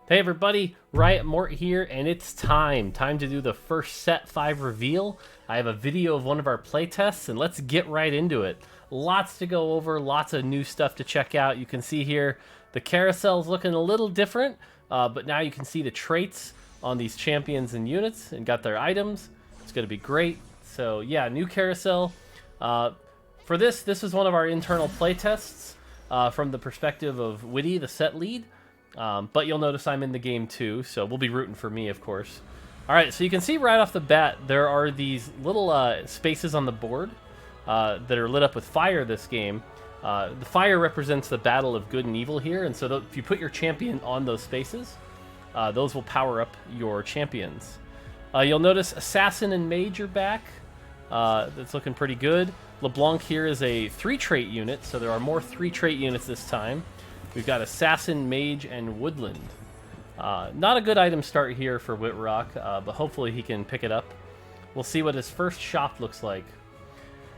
Hey everybody, Riot Mort here, and it's time to do the first set 5 reveal. I have a video of one of our playtests, and let's get right into it. Lots to go over, lots of new stuff to check out. You can see here the carousel's looking a little different, but now you can see the traits on these champions and units and got their items. It's going to be great. So yeah, new carousel. For this is one of our internal playtests from the perspective of Witty, the set lead. But you'll notice I'm in the game too, so we'll be rooting for me, of course. Alright, so you can see right off the bat, there are these little spaces on the board that are lit up with fire this game. The fire represents the battle of good and evil here, and so if you put your champion on those spaces, those will power up your champions. You'll notice Assassin and Mage are back. That's looking pretty good. Leblanc here is a 3-trait unit, so there are more 3-trait units this time. We've got Assassin, Mage, and Woodland. Not a good item start here for Whitrock, but hopefully he can pick it up. We'll see what his first shop looks like.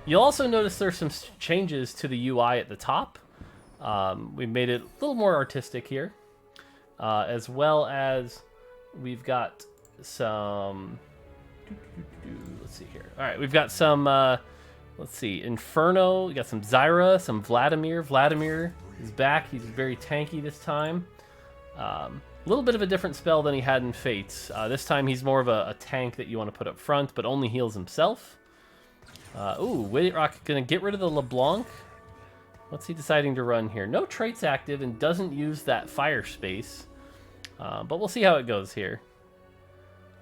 You'll also notice there's some changes to the UI at the top. We made it a little more artistic here, as well as we've got some... Let's see here. All right, we've got some... let's see, Inferno. We got some Zyra, some Vladimir. Vladimir is back. He's very tanky this time. A little bit of a different spell than he had in Fates. This time he's more of a tank that you want to put up front, but only heals himself. Ooh, Whitrock gonna get rid of the Leblanc. What's he deciding to run here? No traits active and doesn't use that fire space. But we'll see how it goes here.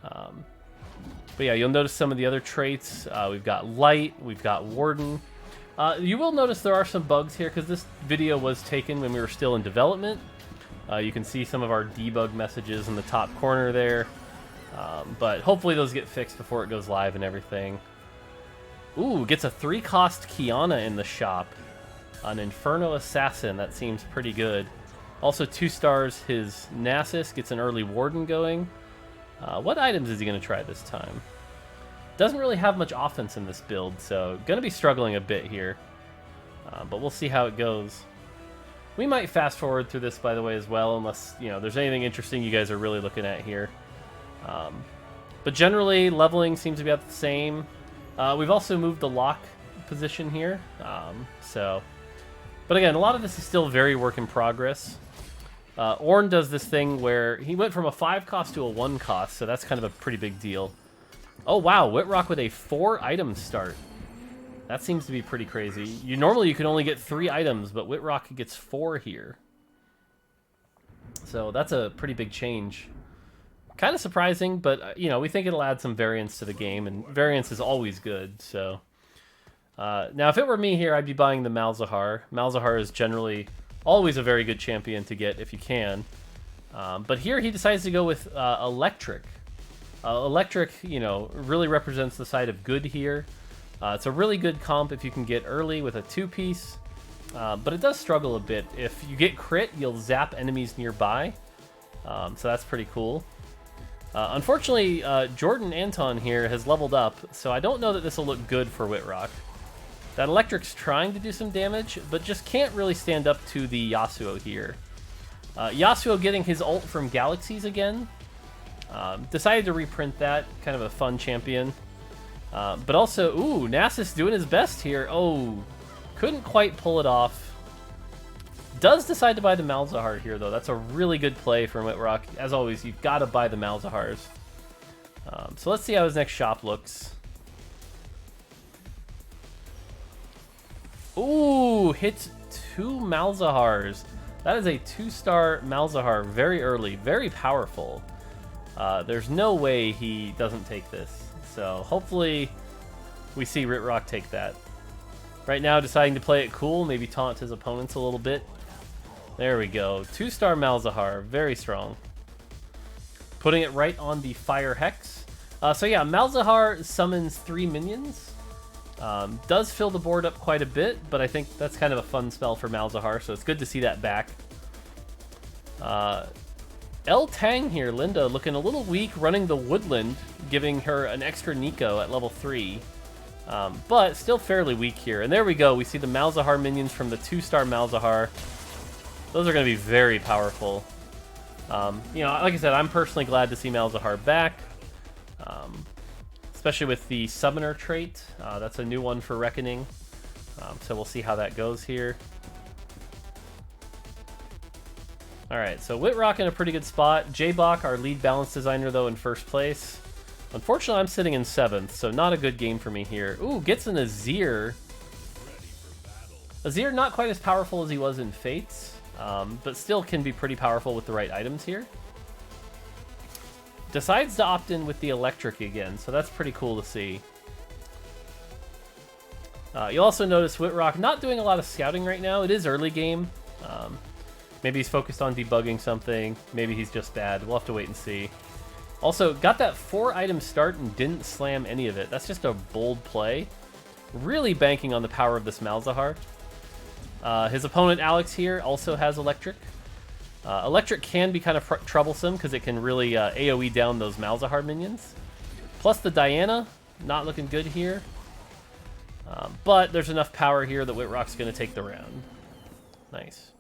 But yeah, you'll notice some of the other traits. We've got Light, we've got Warden. You will notice there are some bugs here because this video was taken when we were still in development. You can see some of our debug messages in the top corner there. But hopefully those get fixed before it goes live and everything. Ooh, gets a 3-cost Kiana in the shop. An Inferno Assassin, that seems pretty good. Also 2 stars, his Nasus gets an early Warden going. What items is he going to try this time? Doesn't really have much offense in this build, so going to be struggling a bit here. But we'll see how it goes. We might fast forward through this, by the way, as well, unless there's anything interesting you guys are really looking at here. But generally, leveling seems to be about the same. We've also moved the lock position here. But again, a lot of this is still very work in progress. Ornn does this thing where he went from a 5-cost to a 1-cost, so that's kind of a pretty big deal. Oh wow, Whitrock with a 4-item start. That seems to be pretty crazy. Normally you can only get 3 items, but Whitrock gets 4 here. So that's a pretty big change. Kind of surprising, but we think it'll add some variance to the game, and variance is always good. So now if it were me here, I'd be buying the Malzahar. Malzahar is generally always a very good champion to get if you can. But here he decides to go with Electric. Electric, really represents the side of good here. It's a really good comp if you can get early with a 2-piece. But it does struggle a bit. If you get crit, you'll zap enemies nearby. So that's pretty cool. Unfortunately, Jordan Anton here has leveled up, so I don't know that this will look good for Whitrock. That Electric's trying to do some damage, but just can't really stand up to the Yasuo here. Yasuo getting his ult from Galaxies again. Decided to reprint that, kind of a fun champion. But also, ooh, Nasus doing his best here. Oh, couldn't quite pull it off. Does decide to buy the Malzahar here, though. That's a really good play from Whitrock. As always, you've got to buy the Malzahars. So let's see how his next shop looks. Ooh, hits 2 Malzahars. That is a 2-star Malzahar very early, very powerful. There's no way he doesn't take this. So hopefully we see Whitrock take that. Right now deciding to play it cool, maybe taunt his opponents a little bit. There we go. 2-star Malzahar, very strong. Putting it right on the Fire Hex. So yeah, Malzahar summons 3 minions. Does fill the board up quite a bit, but I think that's kind of a fun spell for Malzahar, so it's good to see that back. El Tang here, Linda, looking a little weak, running the Woodland, giving her an extra Nico at level 3. But still fairly weak here. And there we go, we see the Malzahar minions from the 2-star Malzahar. Those are going to be very powerful. You know, like I said, I'm personally glad to see Malzahar back, especially with the Summoner trait. That's a new one for Reckoning, so we'll see how that goes here. Alright, so Whitrock in a pretty good spot. J-Bach, our lead balance designer, though, in first place. Unfortunately, I'm sitting in 7th, so not a good game for me here. Ooh, gets an Azir. Azir not quite as powerful as he was in Fates, but still can be pretty powerful with the right items here. Decides to opt in with the Electric again, so that's pretty cool to see. You'll also notice Whitrock not doing a lot of scouting right now. It is early game. Maybe he's focused on debugging something. Maybe he's just bad. We'll have to wait and see. Also, got that 4-item start and didn't slam any of it. That's just a bold play. Really banking on the power of this Malzahar. His opponent, Alex, here also has Electric. Electric can be kind of troublesome because it can really AoE down those Malzahar minions. Plus the Diana, not looking good here. But there's enough power here that Whitrock's going to take the round. Nice.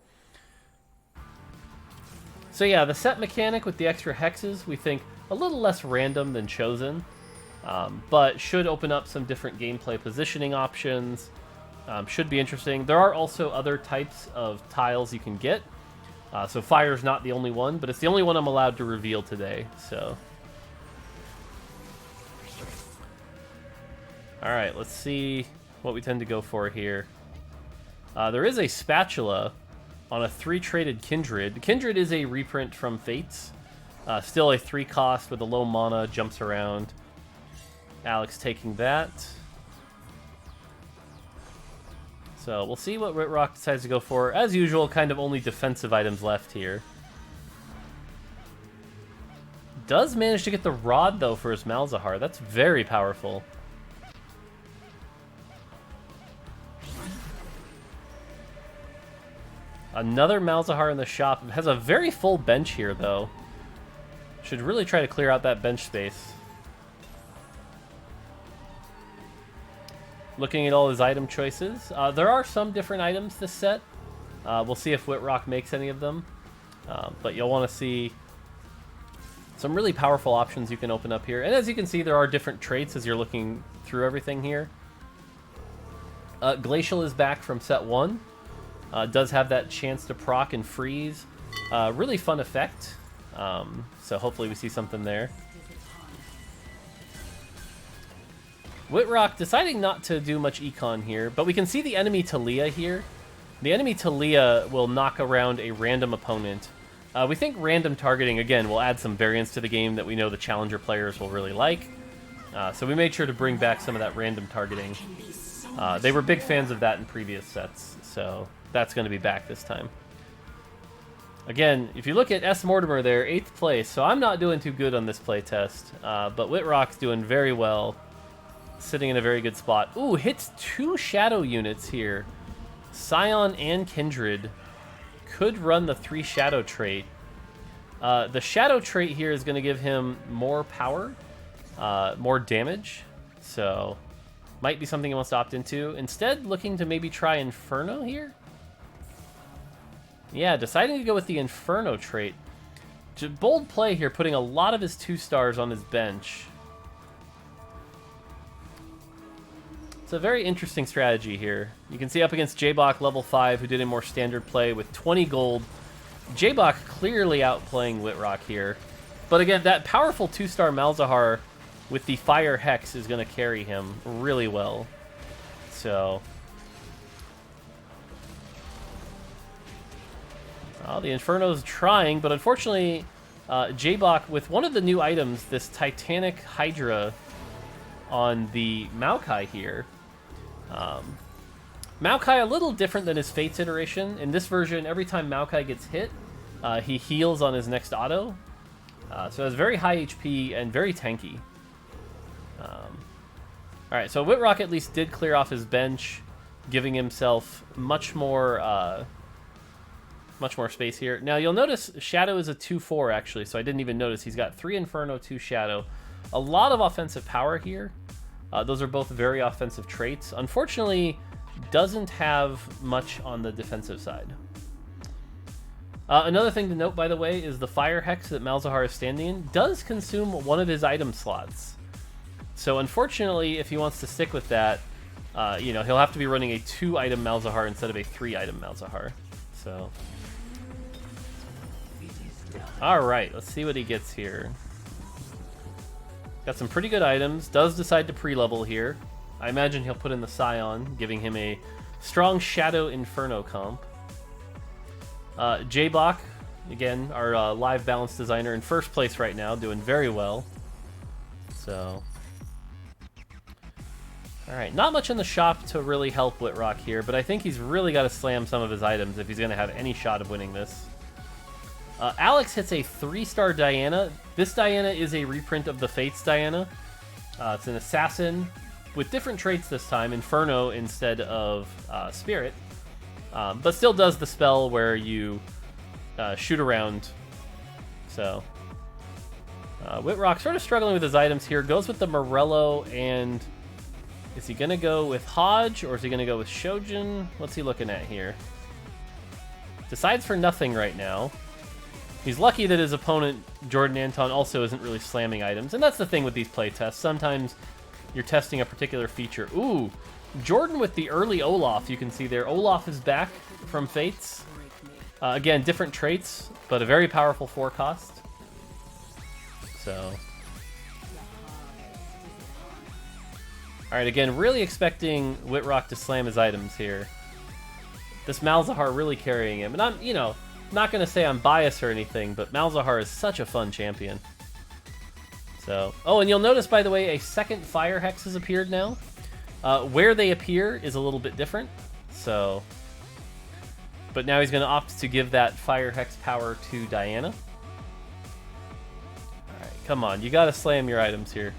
So yeah, the set mechanic with the extra hexes, we think a little less random than Chosen, but should open up some different gameplay positioning options. Should be interesting. There are also other types of tiles you can get. So Fire's not the only one, but it's the only one I'm allowed to reveal today. So, all right, let's see what we tend to go for here. There is a Spatula on a 3-traded Kindred. Kindred is a reprint from Fates. Still a 3-cost with a low mana, jumps around. Alex taking that. So we'll see what Whitrock decides to go for. As usual, kind of only defensive items left here. Does manage to get the Rod, though, for his Malzahar. That's very powerful. Another Malzahar in the shop. It has a very full bench here, though. Should really try to clear out that bench space. Looking at all his item choices. There are some different items this set. We'll see if Whitrock makes any of them. But you'll want to see some really powerful options you can open up here. And as you can see, there are different traits as you're looking through everything here. Glacial is back from set 1. Does have that chance to proc and freeze. Really fun effect. So hopefully we see something there. Whitrock deciding not to do much econ here, but we can see the enemy Talia here. The enemy Talia will knock around a random opponent. We think random targeting, again, will add some variance to the game that we know the challenger players will really like. So we made sure to bring back some of that random targeting. They were big fans of that in previous sets, so that's going to be back this time. Again, if you look at S. Mortimer there, 8th place, so I'm not doing too good on this playtest, but Whitrock's doing very well, sitting in a very good spot. Ooh, hits 2 Shadow units here. Scion and Kindred could run the 3 Shadow trait. The Shadow trait here is going to give him more power, more damage, so might be something he wants to opt into. Instead, looking to maybe try Inferno here? Yeah, deciding to go with the Inferno trait. Bold play here, putting a lot of his 2-stars on his bench. It's a very interesting strategy here. You can see up against J-Bach level 5, who did a more standard play with 20 gold. J-Bach clearly outplaying Whitrock here. But again, that powerful 2-star Malzahar with the Fire Hex is going to carry him really well. So... oh, the Inferno's trying, but unfortunately, J-Bach, with one of the new items, this Titanic Hydra on the Maokai here. Maokai a little different than his Fates iteration. In this version, every time Maokai gets hit, he heals on his next auto. So it has very high HP and very tanky. Alright, so Whitrock at least did clear off his bench, giving himself much more space here. Now, you'll notice Shadow is a 2-4, actually, so I didn't even notice. He's got 3 Inferno, 2 Shadow. A lot of offensive power here. Those are both very offensive traits. Unfortunately, doesn't have much on the defensive side. Another thing to note, by the way, is the Fire Hex that Malzahar is standing in does consume one of his item slots. So unfortunately, if he wants to stick with that, you know, he'll have to be running a 2-item Malzahar instead of a 3-item Malzahar. So, all right, let's see what he gets here. Got some pretty good items. Does decide to pre-level here. I imagine he'll put in the Scion, giving him a strong Shadow Inferno Comp. J-Block, again, our live balance designer, in first place right now, doing very well. So, alright, not much in the shop to really help Whitrock here, but I think he's really got to slam some of his items if he's going to have any shot of winning this. Alex hits a 3-star Diana. This Diana is a reprint of the Fates Diana. It's an assassin with different traits this time, Inferno instead of Spirit. But still does the spell where you shoot around. So, Whitrock sort of struggling with his items here. Goes with the Morello, and is he going to go with Hodge, or is he going to go with Shojin? What's he looking at here? Decides for nothing right now. He's lucky that his opponent, Jordan Anton, also isn't really slamming items. And that's the thing with these playtests. Sometimes you're testing a particular feature. Ooh, Jordan with the early Olaf, you can see there. Olaf is back from Fates. Again, different traits, but a very powerful 4-cost. So, alright, again, really expecting Whitrock to slam his items here. This Malzahar really carrying him. And I'm, you know, not going to say I'm biased or anything, but Malzahar is such a fun champion. So, oh, and you'll notice, by the way, a second Fire Hex has appeared now. Where they appear is a little bit different, so... But now he's going to opt to give that Fire Hex power to Diana. Alright, come on, you got to slam your items here.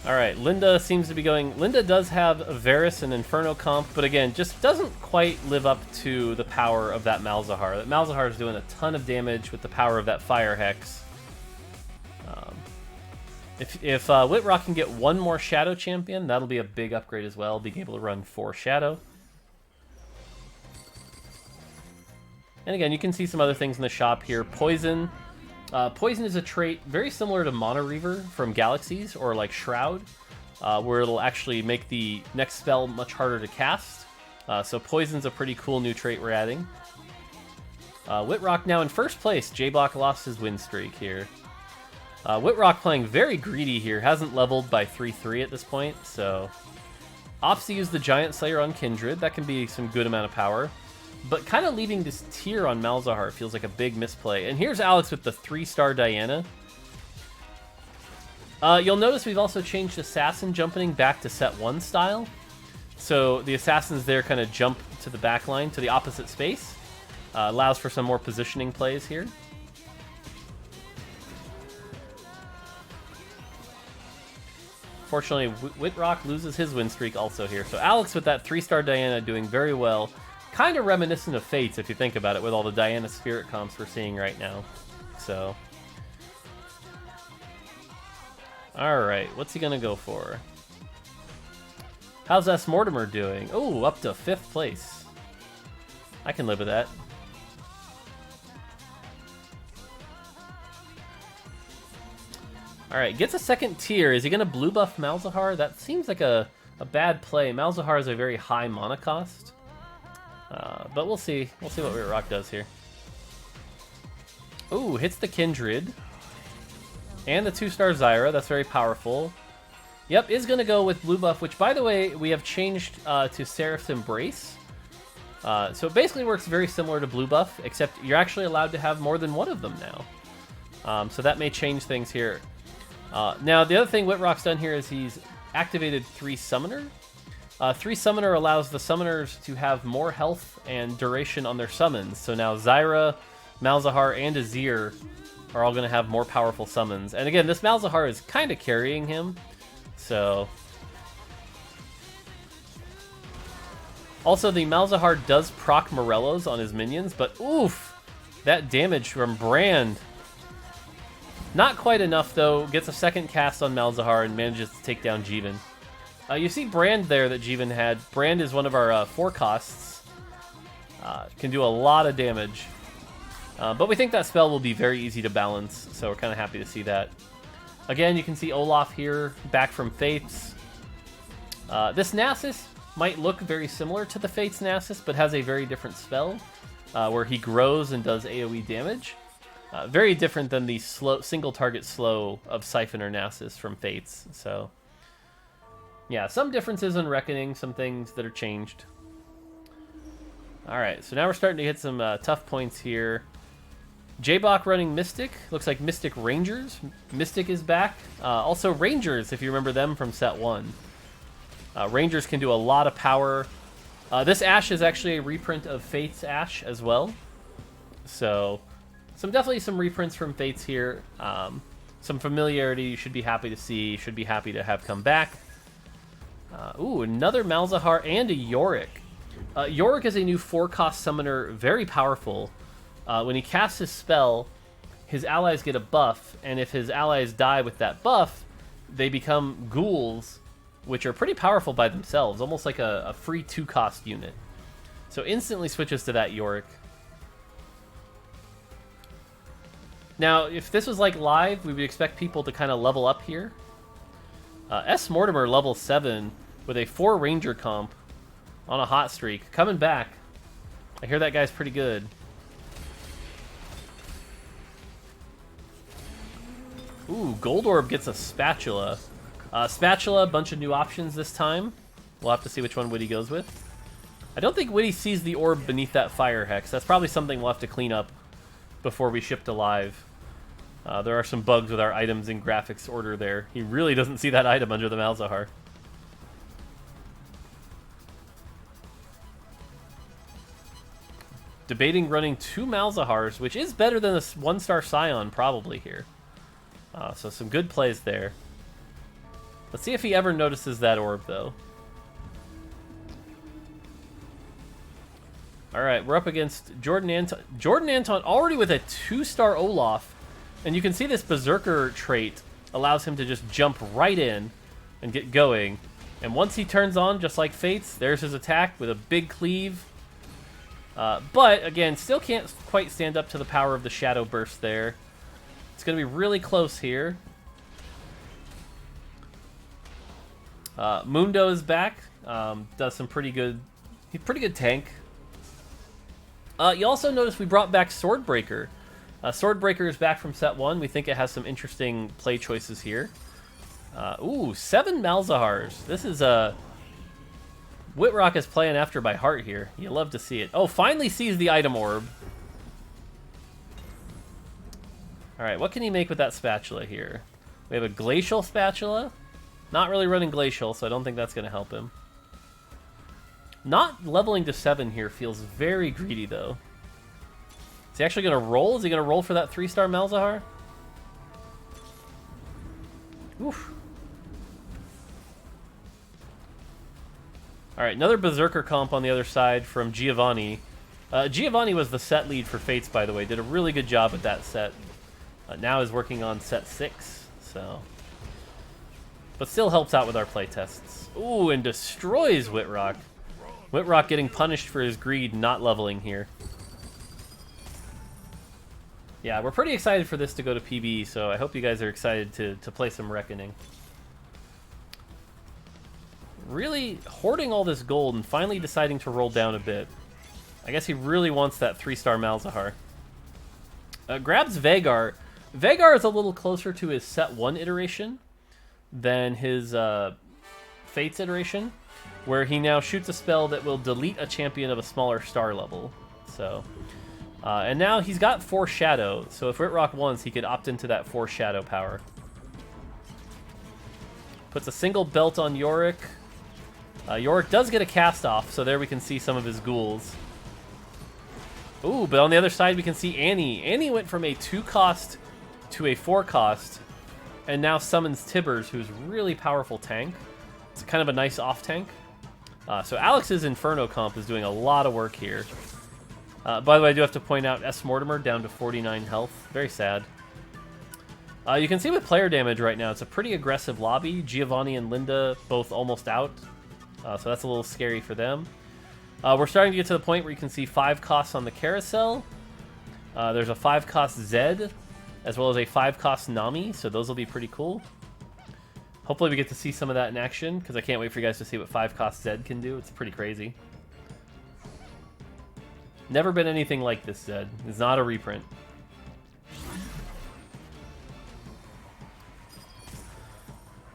Alright, Linda seems to be going... Linda does have Varus and Inferno Comp, but again, just doesn't quite live up to the power of that Malzahar. That Malzahar is doing a ton of damage with the power of that Fire Hex. If Whitrock can get one more Shadow Champion, that'll be a big upgrade as well, being able to run 4 Shadow. And again, you can see some other things in the shop here. Poison. Poison is a trait very similar to Mono Reaver from Galaxies, or like Shroud, where it'll actually make the next spell much harder to cast. So Poison's a pretty cool new trait we're adding. Whitrock now in first place. J-Block lost his win streak here. Whitrock playing very greedy here. Hasn't leveled by 3-3 at this point, so... Opts to use the Giant Slayer on Kindred. That can be some good amount of power. But kind of leaving this tier on Malzahar feels like a big misplay. And here's Alex with the 3-star Diana. You'll notice we've also changed Assassin jumping back to set 1 style. So the Assassins there kind of jump to the back line, to the opposite space. Allows for some more positioning plays here. Fortunately, Whitrock loses his win streak also here. So Alex with that 3-star Diana doing very well. Kind of reminiscent of Fates, if you think about it, with all the Diana Spirit comps we're seeing right now. So, alright, what's he gonna go for? How's S. Mortimer doing? Oh, up to 5th place. I can live with that. Alright, gets a 2nd tier. Is he gonna blue buff Malzahar? That seems like a bad play. Malzahar is a very high mana cost. But we'll see. We'll see what Whitrock does here. Ooh, hits the Kindred. And the 2-star Zyra. That's very powerful. Yep, is going to go with blue buff, which, by the way, we have changed to Seraph's Embrace. So it basically works very similar to blue buff, except you're actually allowed to have more than one of them now. So that may change things here. Now, the other thing Whitrock's done here is he's activated 3 Summoner. 3 Summoner allows the Summoners to have more health and duration on their summons. So now Zyra, Malzahar, and Azir are all going to have more powerful summons. And again, this Malzahar is kind of carrying him. So... Also, the Malzahar does proc Morellos on his minions, but oof! That damage from Brand. Not quite enough, though. Gets a second cast on Malzahar and manages to take down Jeevan. You see Brand there that Jeevan had. Brand is one of our 4 costs. Can do a lot of damage. But we think that spell will be very easy to balance, so we're kind of happy to see that. Again, you can see Olaf here, back from Fates. This Nasus might look very similar to the Fates Nasus, but has a very different spell, where he grows and does AoE damage. Very different than the single target slow of Siphoner Nasus from Fates. So, yeah, some differences in Reckoning, some things that are changed. Alright, so now we're starting to hit some tough points here. J-Bach running Mystic. Looks like Mystic Rangers. Mystic is back. Also Rangers, if you remember them from set 1. Rangers can do a lot of power. This Ashe is actually a reprint of Fate's Ashe as well. So, definitely some reprints from Fates here. Some familiarity you should be happy to see. Should be happy to have come back. Ooh, another Malzahar and a Yorick. Yorick is a new 4-cost summoner, very powerful. When he casts his spell, his allies get a buff, and if his allies die with that buff, they become ghouls, which are pretty powerful by themselves, almost like a free 2-cost unit. So instantly switches to that Yorick. Now, if this was like live, we would expect people to kind of level up here. S. Mortimer, level 7, with a 4 Ranger comp on a hot streak. Coming back. I hear that guy's pretty good. Ooh, Gold Orb gets a Spatula. Spatula, a bunch of new options this time. We'll have to see which one Witty goes with. I don't think Witty sees the orb beneath that Fire Hex. That's probably something we'll have to clean up before we ship to live. There are some bugs with our items in graphics order there. He really doesn't see that item under the Malzahar. Debating running 2 Malzahars, which is better than a 1-star Scion probably here. So some good plays there. Let's see if he ever notices that orb, though. Alright, we're up against Jordan Anton. Jordan Anton already with a 2-star Olaf. And you can see this Berserker trait allows him to just jump right in and get going. And once he turns on, just like Fates, there's his attack with a big cleave. But, again, still can't quite stand up to the power of the Shadow Burst there. It's going to be really close here. Mundo is back. Does some pretty good tank. You also notice we brought back Swordbreaker. Swordbreaker is back from set 1. We think it has some interesting play choices here. Ooh, 7 Malzahars. This is Whitrock is playing after by heart here. You love to see it. Oh, finally sees the item orb. Alright, what can he make with that spatula here? We have a Glacial Spatula. Not really running Glacial, so I don't think that's going to help him. Not leveling to 7 here feels very greedy, though. Is he actually going to roll? Is he going to roll for that 3-star Malzahar? Oof. Alright, another Berserker comp on the other side from Giovanni. Giovanni was the set lead for Fates, by the way. Did a really good job with that set. Now is working on set 6, so... But still helps out with our playtests. Ooh, and destroys Whitrock. Whitrock getting punished for his greed, not leveling here. Yeah, we're pretty excited for this to go to PB, so I hope you guys are excited to play some Reckoning. Really hoarding all this gold and finally deciding to roll down a bit. I guess he really wants that 3-star Malzahar. Grabs Vegard. Vegard is a little closer to his set 1 iteration than his Fates iteration, where he now shoots a spell that will delete a champion of a smaller star level. So, and now he's got 4 Shadow, so if Whitrock wants, he could opt into that 4 Shadow power. Puts a single belt on Yorick. Yorick does get a cast off, so there we can see some of his ghouls. Ooh, but on the other side we can see Annie. Annie went from a 2-cost to a 4-cost, and now summons Tibbers, who's really powerful tank. It's kind of a nice off-tank. So Alex's Inferno Comp is doing a lot of work here. By the way, I do have to point out S. Mortimer down to 49 health. Very sad. You can see with player damage right now, it's a pretty aggressive lobby. Giovanni and Linda both almost out, so that's a little scary for them. We're starting to get to the point where you can see 5 costs on the carousel. There's a 5 cost Zed, as well as a 5 cost Nami, so those will be pretty cool. Hopefully we get to see some of that in action, because I can't wait for you guys to see what 5 cost Zed can do. It's pretty crazy. Never been anything like this Zed. It's not a reprint.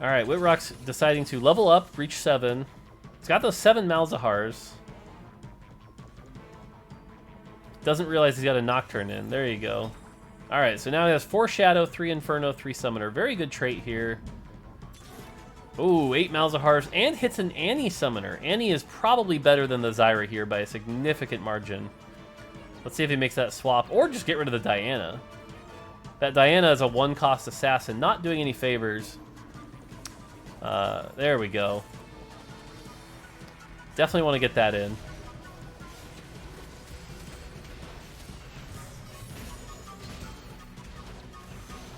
Alright, Whitrock's deciding to level up, reach 7. It's got those 7 Malzahars. Doesn't realize he's got a Nocturne in. There you go. Alright, so now he has 4 Shadow, 3 Inferno, 3 Summoner. Very good trait here. Ooh, 8 Malzahars, and hits an Annie Summoner. Annie is probably better than the Zyra here by a significant margin. Let's see if he makes that swap, or just get rid of the Diana. That Diana is a 1-cost assassin, not doing any favors. There we go. Definitely want to get that in.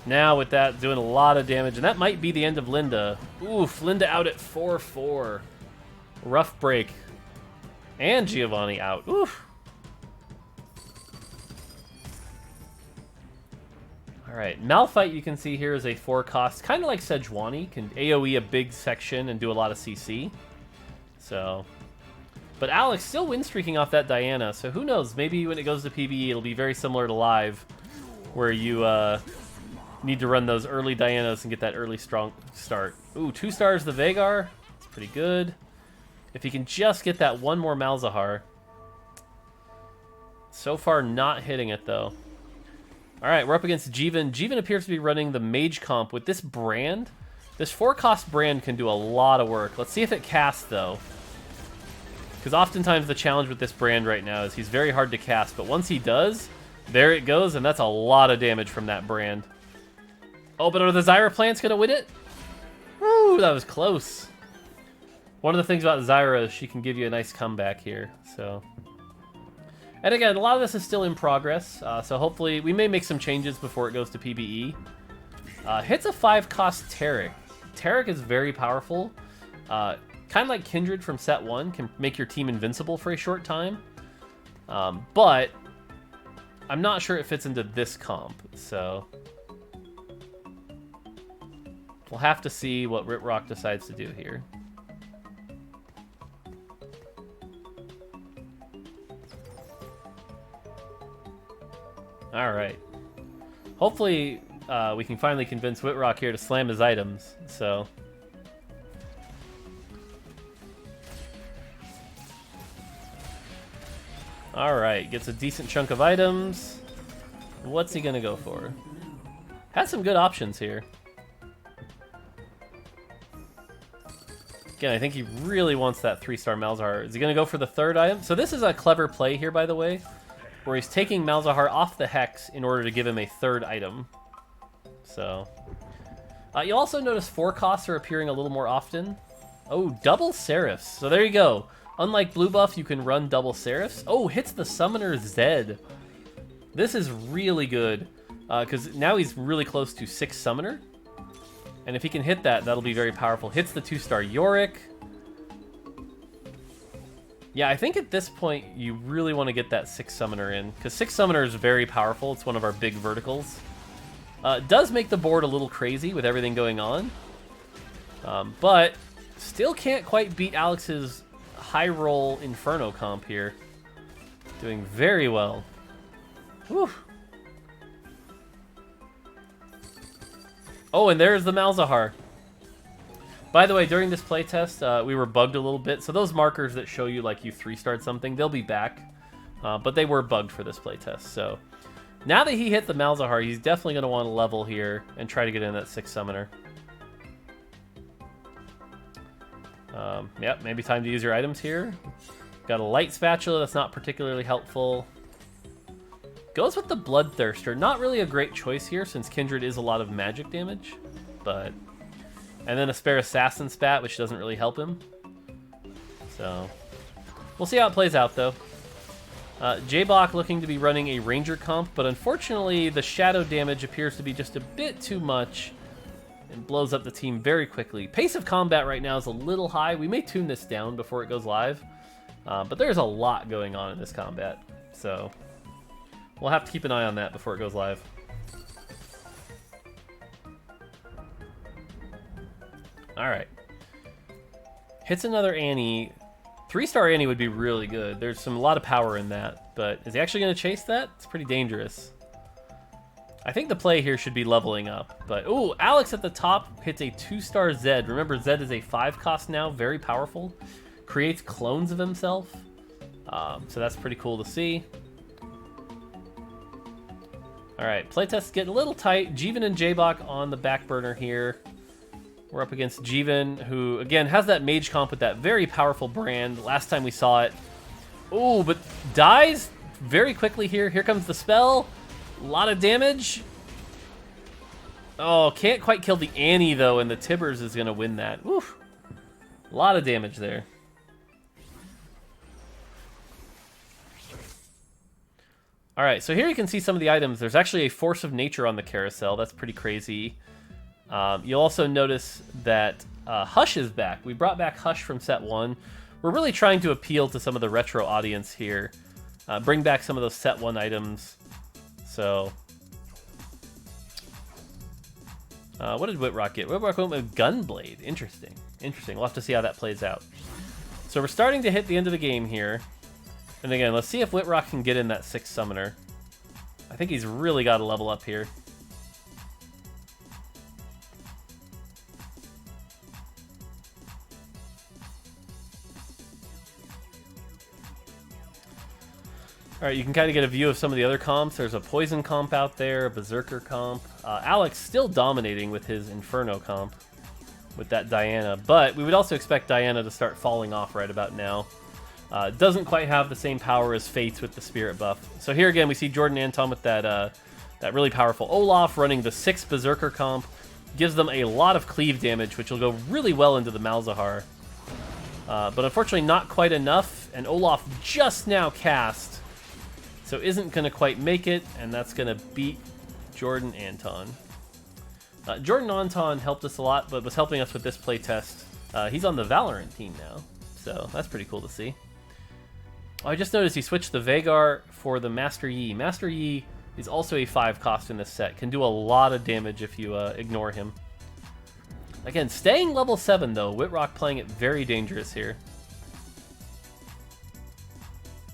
Now with that, doing a lot of damage, and that might be the end of Linda. Oof, Linda out at 4-4. Rough break. And Giovanni out. Oof. Alright, Malphite you can see here is a 4-cost, kind of like Sejuani, can AoE a big section and do a lot of CC. So, but Alex still win streaking off that Diana, so who knows, maybe when it goes to PvE it'll be very similar to Live, where you need to run those early Dianas and get that early strong start. Ooh, 2 stars the Vegard, it's pretty good. If he can just get that one more Malzahar. So far not hitting it though. Alright, we're up against Jeevan. Jeevan appears to be running the Mage Comp with this brand. This 4-cost brand can do a lot of work. Let's see if it casts, though. Because oftentimes the challenge with this brand right now is he's very hard to cast, but once he does, there it goes, and that's a lot of damage from that brand. Oh, but are the Zyra plants going to win it? Woo, that was close. One of the things about Zyra is she can give you a nice comeback here, so... And again, a lot of this is still in progress, so hopefully we may make some changes before it goes to PvE. Hits a 5-cost Taric. Taric is very powerful. Kind of like Kindred from set 1, can make your team invincible for a short time. But I'm not sure it fits into this comp, so... We'll have to see what Whitrock decides to do here. Alright. Hopefully, we can finally convince Whitrock here to slam his items, so... Alright, gets a decent chunk of items. What's he gonna go for? Has some good options here. Again, I think he really wants that 3-star Malzahar. Is he gonna go for the 3rd item? So this is a clever play here, by the way, where he's taking Malzahar off the Hex in order to give him a 3rd item. So, you'll also notice 4 costs are appearing a little more often. Oh, double Seraphs. So there you go. Unlike blue buff, you can run double Seraphs. Oh, hits the Summoner Zed. This is really good, because now he's really close to 6 Summoner. And if he can hit that, that'll be very powerful. Hits the 2-star Yorick. Yeah, I think at this point, you really want to get that 6 Summoner in, because 6 Summoner is very powerful. It's one of our big verticals. Does make the board a little crazy with everything going on, but still can't quite beat Alex's high roll Inferno comp here. Doing very well. Whew. Oh, and there's the Malzahar. By the way, during this playtest, we were bugged a little bit, so those markers that show you like you 3-starred something, they'll be back, but they were bugged for this playtest, so... Now that he hit the Malzahar, he's definitely going to want to level here and try to get in that 6 Summoner. Yep, maybe time to use your items here. Got a Light Spatula, that's not particularly helpful. Goes with the Bloodthirster. Not really a great choice here, since Kindred is a lot of magic damage, but... And then a spare Assassin Spat, which doesn't really help him. So, we'll see how it plays out, though. J-Bach looking to be running a Ranger comp, but unfortunately the shadow damage appears to be just a bit too much and blows up the team very quickly. Pace of combat right now is a little high. We may tune this down before it goes live, but there's a lot going on in this combat, so we'll have to keep an eye on that before it goes live. Alright. Hits another Annie. 3-star Annie would be really good. There's a lot of power in that, but is he actually going to chase that? It's pretty dangerous. I think the play here should be leveling up, but ooh, Alex at the top hits a 2-star Zed. Remember, Zed is a 5 cost now, very powerful. Creates clones of himself, so that's pretty cool to see. Alright, playtest's getting a little tight. Jeevan and J-Bach on the back burner here. We're up against Jeevan, who, again, has that mage comp with that very powerful brand. Last time we saw it. Oh, but dies very quickly here. Here comes the spell. A lot of damage. Oh, can't quite kill the Annie, though, and the Tibbers is going to win that. Oof. A lot of damage there. All right, so here you can see some of the items. There's actually a Force of Nature on the carousel. That's pretty crazy. You'll also notice that Hush is back. We brought back Hush from set 1. We're really trying to appeal to some of the retro audience here. Bring back some of those set 1 items. So, what did Whitrock get? Whitrock went with Gunblade. Interesting. Interesting. We'll have to see how that plays out. So we're starting to hit the end of the game here. And again, let's see if Whitrock can get in that 6th summoner. I think he's really got to level up here. Alright, you can kind of get a view of some of the other comps. There's a Poison comp out there, a Berserker comp. Alex still dominating with his Inferno comp with that Diana, but we would also expect Diana to start falling off right about now. Doesn't quite have the same power as Fates with the Spirit buff. So here again, we see Jordan Anton with that really powerful Olaf running the 6th Berserker comp. Gives them a lot of cleave damage, which will go really well into the Malzahar. But unfortunately not quite enough, and Olaf just now cast. So isn't going to quite make it, and that's going to beat Jordan Anton. Jordan Anton helped us a lot, but was helping us with this playtest. He's on the Valorant team now, so that's pretty cool to see. Oh, I just noticed he switched the Vegard for the Master Yi. Master Yi is also a 5 cost in this set. Can do a lot of damage if you ignore him. Again, staying level 7 though. Whitrock playing it very dangerous here.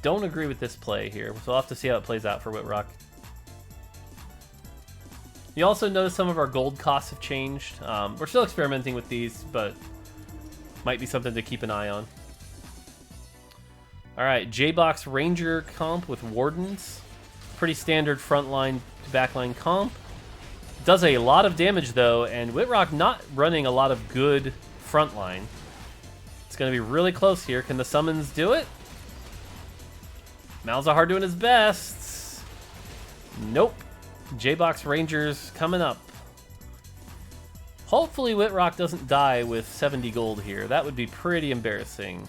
Don't agree with this play here, so we'll have to see how it plays out for Whitrock. You also notice some of our gold costs have changed. We're still experimenting with these, but might be something to keep an eye on. Alright, J-Box Ranger comp with Wardens. Pretty standard frontline to backline comp. Does a lot of damage though, and Whitrock not running a lot of good frontline. It's going to be really close here. Can the summons do it? Malzahar doing his best. Nope. J-Box Rangers coming up. Hopefully Whitrock doesn't die with 70 gold here. That would be pretty embarrassing.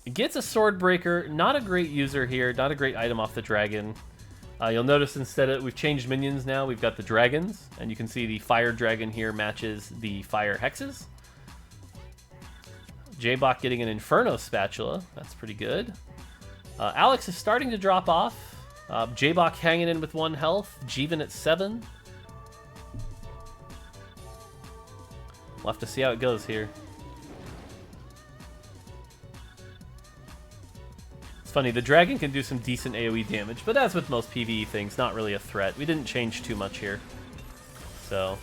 He gets a Swordbreaker. Not a great user here. Not a great item off the dragon. You'll notice instead we've changed minions now. We've got the dragons. And you can see the fire dragon here matches the fire hexes. J-Bach getting an Inferno spatula. That's pretty good. Alex is starting to drop off. J-Bach hanging in with 1 health. Jeevan at 7. We'll have to see how it goes here. It's funny, the dragon can do some decent AoE damage, but as with most PvE things, not really a threat. We didn't change too much here. So...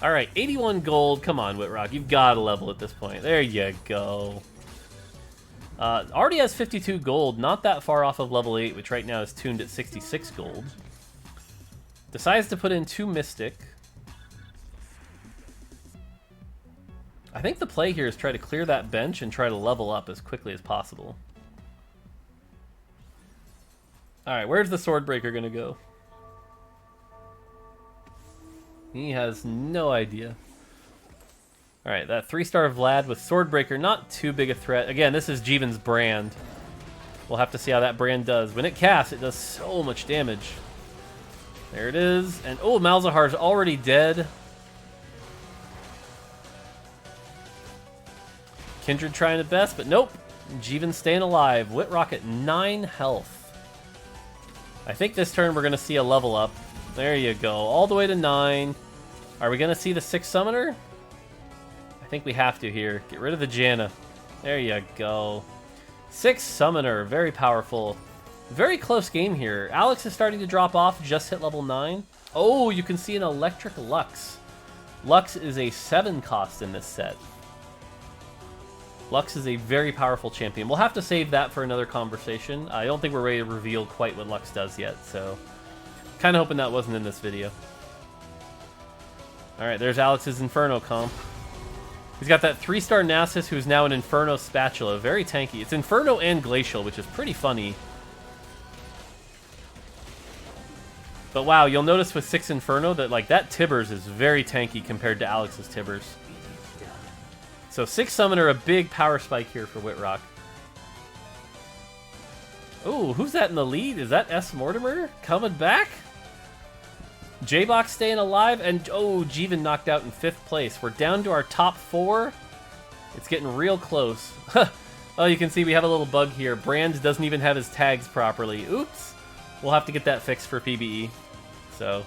Alright, 81 gold. Come on, Whitrock. You've got to level at this point. There you go. Already has 52 gold. Not that far off of level 8, which right now is tuned at 66 gold. Decides to put in 2 Mystic. I think the play here is try to clear that bench and try to level up as quickly as possible. Alright, where's the Swordbreaker going to go? He has no idea. Alright, that 3-star Vlad with Swordbreaker, not too big a threat. Again, this is Jeevan's brand. We'll have to see how that brand does. When it casts, it does so much damage. There it is. And, oh, Malzahar's already dead. Kindred trying the best, but nope. Jeevan staying alive. Whitrock at 9 health. I think this turn we're going to see a level up. There you go. All the way to 9. Are we going to see the 6 Summoner? I think we have to here. Get rid of the Janna. There you go. 6 Summoner. Very powerful. Very close game here. Alex is starting to drop off. Just hit level 9. Oh, you can see an Electric Lux. Lux is a 7 cost in this set. Lux is a very powerful champion. We'll have to save that for another conversation. I don't think we're ready to reveal quite what Lux does yet, so kind of hoping that wasn't in this video. Alright, there's Alex's Inferno Comp. He's got that 3-star Nasus, who's now an Inferno Spatula. Very tanky. It's Inferno and Glacial, which is pretty funny. But wow, you'll notice with 6 Inferno that like that Tibbers is very tanky compared to Alex's Tibbers. So 6 Summoner, a big power spike here for Whitrock. Ooh, who's that in the lead? Is that S. Mortimer coming back? J-Box staying alive, and oh, Jeevan knocked out in 5th place. We're down to our top 4. It's getting real close. Oh, you can see we have a little bug here. Brand doesn't even have his tags properly. Oops. We'll have to get that fixed for PBE. So,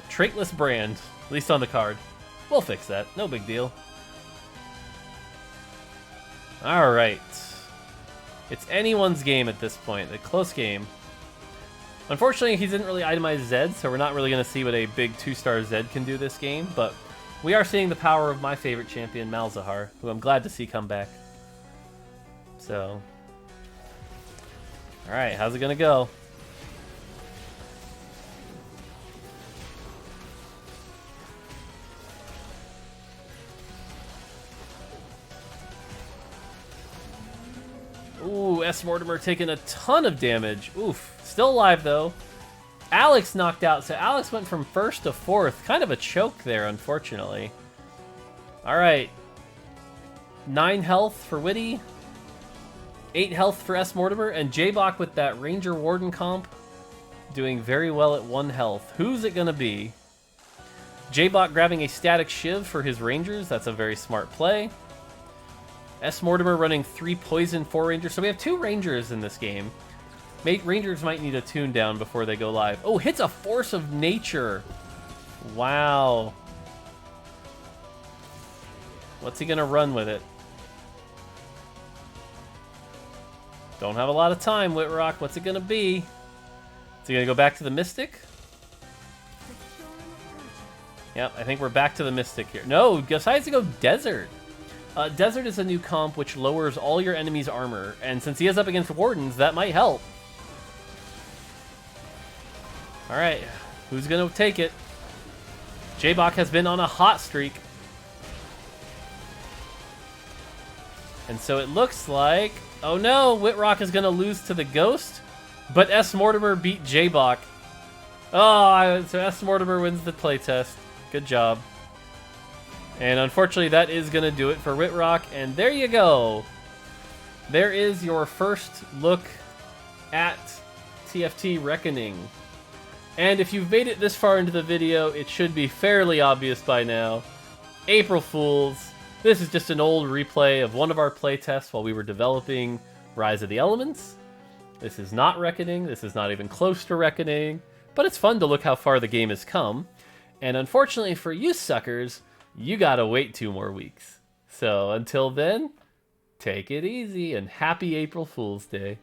traitless Brand, at least on the card. We'll fix that. No big deal. Alright. It's anyone's game at this point. A close game. Unfortunately, he didn't really itemize Zed, so we're not really going to see what a big 2-star Zed can do this game, but we are seeing the power of my favorite champion, Malzahar, who I'm glad to see come back. So. Alright, how's it going to go? Ooh, S. Mortimer taking a ton of damage. Oof. Still alive, though. Alex knocked out, so Alex went from 1st to 4th. Kind of a choke there, unfortunately. Alright. 9 health for Witty. 8 health for S. Mortimer. And J-Bach with that Ranger Warden comp doing very well at 1 health. Who's it going to be? J-Bach grabbing a Static Shiv for his Rangers. That's a very smart play. S. Mortimer running 3 Poison, 4 Rangers. So we have 2 Rangers in this game. Rangers might need a tune down before they go live. Oh, hits a Force of Nature. Wow. What's he going to run with it? Don't have a lot of time, Whitrock. What's it going to be? Is he going to go back to the Mystic? Yep, I think we're back to the Mystic here. No, decides to go Desert. Desert is a new comp which lowers all your enemies' armor, and since he is up against Wardens, that might help. Alright, who's going to take it? J-Bach has been on a hot streak. And so it looks like... Oh no, Whitrock is going to lose to the Ghost, but S. Mortimer beat J-Bach. Oh, so S. Mortimer wins the playtest. Good job. And unfortunately, that is going to do it for Whitrock. And there you go. There is your first look at TFT Reckoning. And if you've made it this far into the video, it should be fairly obvious by now. April Fools. This is just an old replay of one of our playtests while we were developing Rise of the Elements. This is not Reckoning. This is not even close to Reckoning. But it's fun to look how far the game has come. And unfortunately for you suckers, you gotta wait 2 more weeks. So until then, take it easy and happy April Fool's Day.